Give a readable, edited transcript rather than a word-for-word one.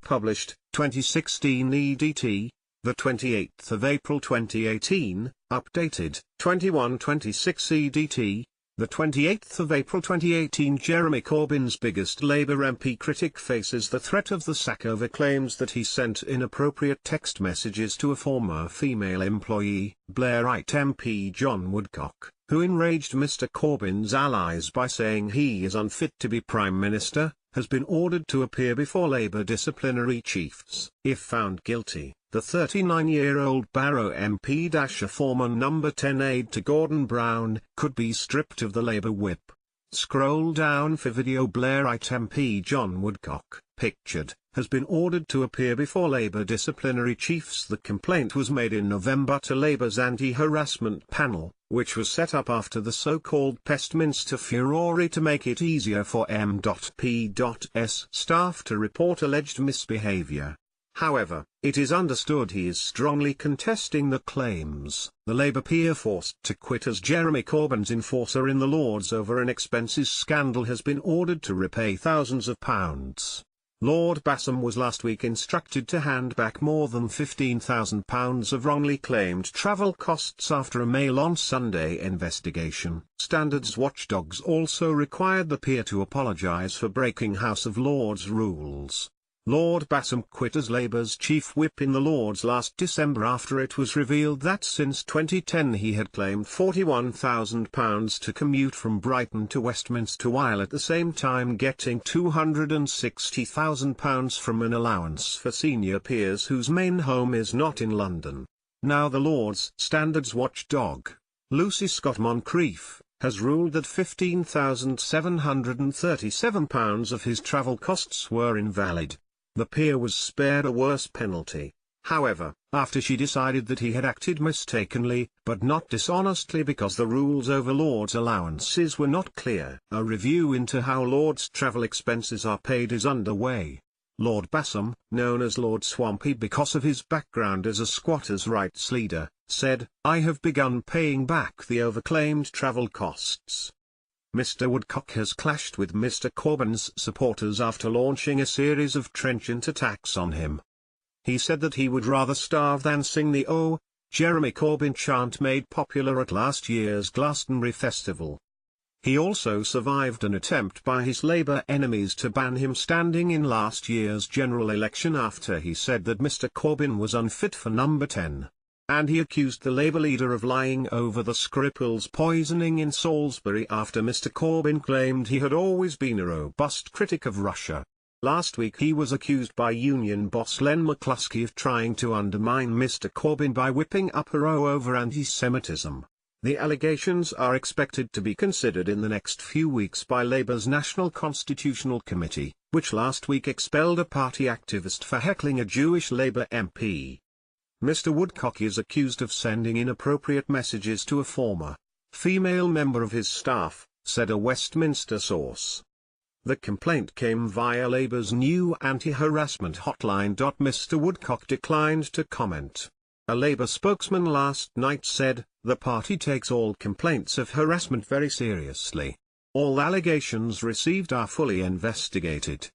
published, 2016 EDT, the 28th of April 2018, updated, 2126 EDT, the 28th of April 2018. Jeremy Corbyn's biggest Labour MP critic faces the threat of the sack over claims that he sent inappropriate text messages to a former female employee, Blairite MP John Woodcock, who enraged Mr Corbyn's allies by saying he is unfit to be Prime Minister, has been ordered to appear before Labour disciplinary chiefs. If found guilty, the 39-year-old Barrow MP, a former number 10 aide to Gordon Brown, could be stripped of the Labour whip. Scroll down for video. Blairite MP John Woodcock, pictured, has been ordered to appear before Labour disciplinary chiefs. The complaint was made in November to Labour's anti-harassment panel, which was set up after the so-called Westminster furore to make it easier for M.P.'s staff to report alleged misbehaviour. However, it is understood he is strongly contesting the claims. The Labour peer forced to quit as Jeremy Corbyn's enforcer in the Lords over an expenses scandal has been ordered to repay thousands of pounds. Lord Bassam was last week instructed to hand back more than £15,000 of wrongly claimed travel costs after a Mail on Sunday investigation. Standards watchdogs also required the peer to apologise for breaking House of Lords rules. Lord Bassam quit as Labour's chief whip in the Lords last December after it was revealed that since 2010 he had claimed £41,000 to commute from Brighton to Westminster while at the same time getting £260,000 from an allowance for senior peers whose main home is not in London. Now the Lords standards watchdog, Lucy Scott Moncrieff, has ruled that £15,737 of his travel costs were invalid. The peer was spared a worse penalty, however, after she decided that he had acted mistakenly, but not dishonestly because the rules over Lords' allowances were not clear. A review into how Lords' travel expenses are paid is underway. Lord Bassam, known as Lord Swampy because of his background as a squatters' rights leader, said, "I have begun paying back the overclaimed travel costs." Mr Woodcock has clashed with Mr Corbyn's supporters after launching a series of trenchant attacks on him. He said that he would rather starve than sing the "Oh, Jeremy Corbyn" chant made popular at last year's Glastonbury festival. He also survived an attempt by his Labour enemies to ban him standing in last year's general election after he said that Mr Corbyn was unfit for number 10. And he accused the Labour leader of lying over the Skripals poisoning in Salisbury after Mr Corbyn claimed he had always been a robust critic of Russia. Last week he was accused by union boss Len McCluskey of trying to undermine Mr Corbyn by whipping up a row over anti-Semitism. The allegations are expected to be considered in the next few weeks by Labour's National Constitutional Committee, which last week expelled a party activist for heckling a Jewish Labour MP. Mr Woodcock is accused of sending inappropriate messages to a former female member of his staff, said a Westminster source. The complaint came via Labour's new anti-harassment hotline. Mr Woodcock declined to comment. A Labour spokesman last night said, "The party takes all complaints of harassment very seriously. All allegations received are fully investigated."